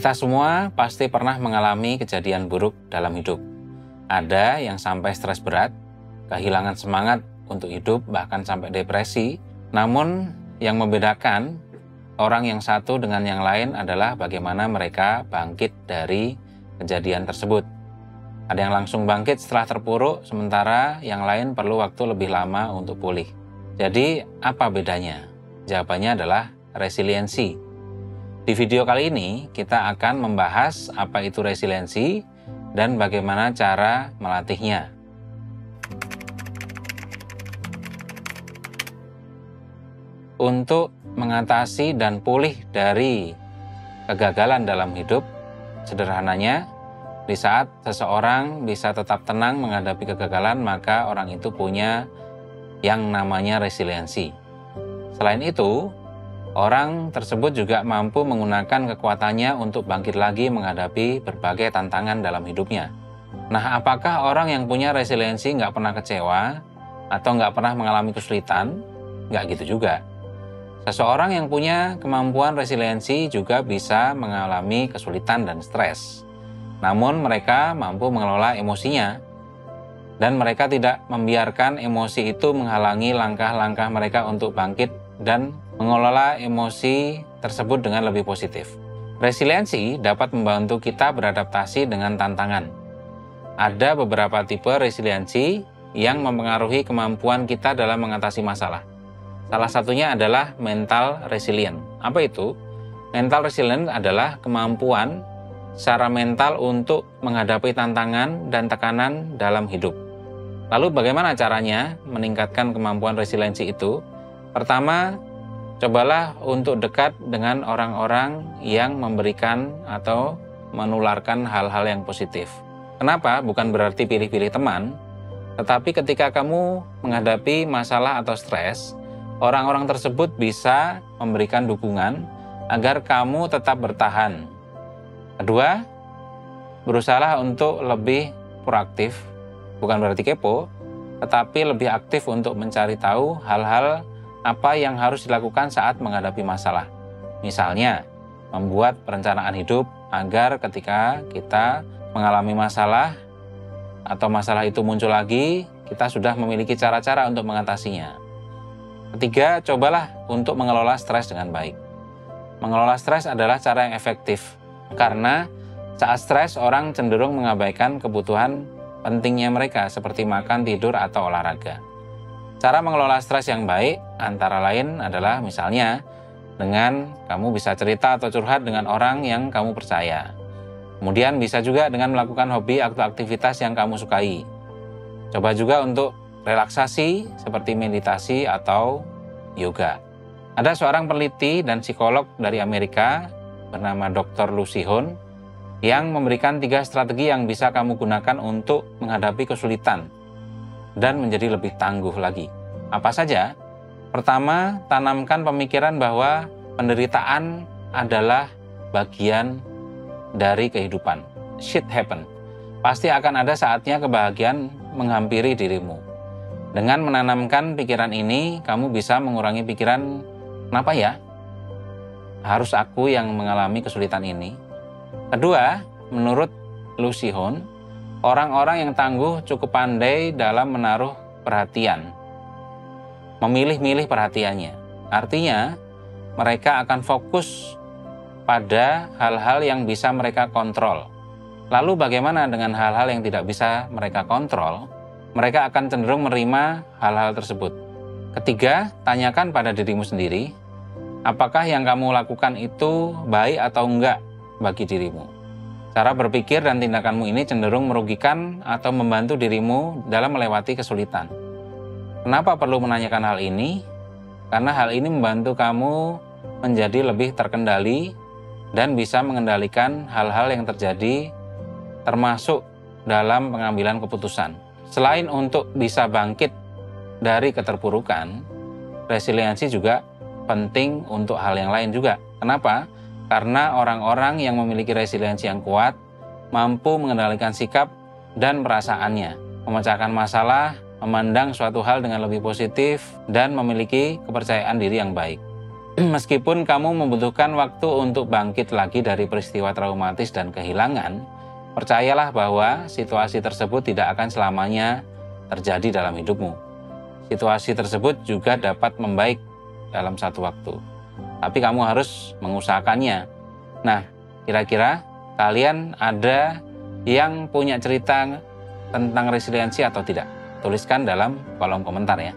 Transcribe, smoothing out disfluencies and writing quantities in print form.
Kita semua pasti pernah mengalami kejadian buruk dalam hidup. Ada yang sampai stres berat, kehilangan semangat untuk hidup, bahkan sampai depresi. Namun yang membedakan orang yang satu dengan yang lain adalah bagaimana mereka bangkit dari kejadian tersebut. Ada yang langsung bangkit setelah terpuruk, sementara yang lain perlu waktu lebih lama untuk pulih. Jadi apa bedanya? Jawabannya adalah resiliensi. Di video kali ini kita akan membahas apa itu resiliensi dan bagaimana cara melatihnya. Untuk mengatasi dan pulih dari kegagalan dalam hidup, sederhananya, di saat seseorang bisa tetap tenang menghadapi kegagalan, maka orang itu punya yang namanya resiliensi. Selain itu, orang tersebut juga mampu menggunakan kekuatannya untuk bangkit lagi menghadapi berbagai tantangan dalam hidupnya. Nah, apakah orang yang punya resiliensi nggak pernah kecewa atau nggak pernah mengalami kesulitan? Nggak gitu juga. Seseorang yang punya kemampuan resiliensi juga bisa mengalami kesulitan dan stres. Namun mereka mampu mengelola emosinya dan mereka tidak membiarkan emosi itu menghalangi langkah-langkah mereka untuk bangkit dan mengelola emosi tersebut dengan lebih positif. Resiliensi dapat membantu kita beradaptasi dengan tantangan. Ada beberapa tipe resiliensi yang mempengaruhi kemampuan kita dalam mengatasi masalah. Salah satunya adalah mental resilient. Apa itu? Mental resilient adalah kemampuan secara mental untuk menghadapi tantangan dan tekanan dalam hidup. Lalu bagaimana caranya meningkatkan kemampuan resiliensi itu? Pertama, cobalah untuk dekat dengan orang-orang yang memberikan atau menularkan hal-hal yang positif. Kenapa? Bukan berarti pilih-pilih teman, tetapi ketika kamu menghadapi masalah atau stres, orang-orang tersebut bisa memberikan dukungan agar kamu tetap bertahan. Kedua, berusahalah untuk lebih proaktif, bukan berarti kepo, tetapi lebih aktif untuk mencari tahu hal-hal apa yang harus dilakukan saat menghadapi masalah. Misalnya, membuat perencanaan hidup agar ketika kita mengalami masalah atau masalah itu muncul lagi, kita sudah memiliki cara-cara untuk mengatasinya. Ketiga, cobalah untuk mengelola stres dengan baik. Mengelola stres adalah cara yang efektif, karena saat stres orang cenderung mengabaikan kebutuhan pentingnya mereka seperti makan, tidur, atau olahraga. Cara mengelola stres yang baik antara lain adalah misalnya dengan kamu bisa cerita atau curhat dengan orang yang kamu percaya. Kemudian bisa juga dengan melakukan hobi atau aktivitas yang kamu sukai. Coba juga untuk relaksasi seperti meditasi atau yoga. Ada seorang peneliti dan psikolog dari Amerika bernama Dr. Lucy Hone yang memberikan 3 strategi yang bisa kamu gunakan untuk menghadapi kesulitan dan menjadi lebih tangguh lagi. Apa saja? Pertama, tanamkan pemikiran bahwa penderitaan adalah bagian dari kehidupan. Shit happen. Pasti akan ada saatnya kebahagiaan menghampiri dirimu. Dengan menanamkan pikiran ini, kamu bisa mengurangi pikiran, kenapa ya? Harus aku yang mengalami kesulitan ini. Kedua, menurut Lucy Hone, orang-orang yang tangguh cukup pandai dalam menaruh perhatian. Memilih-milih perhatiannya. Artinya, mereka akan fokus pada hal-hal yang bisa mereka kontrol. Lalu bagaimana dengan hal-hal yang tidak bisa mereka kontrol? Mereka akan cenderung menerima hal-hal tersebut. Ketiga, tanyakan pada dirimu sendiri, apakah yang kamu lakukan itu baik atau enggak bagi dirimu. Cara berpikir dan tindakanmu ini cenderung merugikan atau membantu dirimu dalam melewati kesulitan. Kenapa perlu menanyakan hal ini? Karena hal ini membantu kamu menjadi lebih terkendali dan bisa mengendalikan hal-hal yang terjadi termasuk dalam pengambilan keputusan. Selain untuk bisa bangkit dari keterpurukan, resiliensi juga penting untuk hal yang lain juga. Kenapa? Karena orang-orang yang memiliki resiliensi yang kuat mampu mengendalikan sikap dan perasaannya, memecahkan masalah, memandang suatu hal dengan lebih positif, dan memiliki kepercayaan diri yang baik. Meskipun kamu membutuhkan waktu untuk bangkit lagi dari peristiwa traumatis dan kehilangan, percayalah bahwa situasi tersebut tidak akan selamanya terjadi dalam hidupmu. Situasi tersebut juga dapat membaik dalam satu waktu, tapi kamu harus mengusahakannya. Nah, kira-kira kalian ada yang punya cerita tentang resiliensi atau tidak? Tuliskan dalam kolom komentar ya.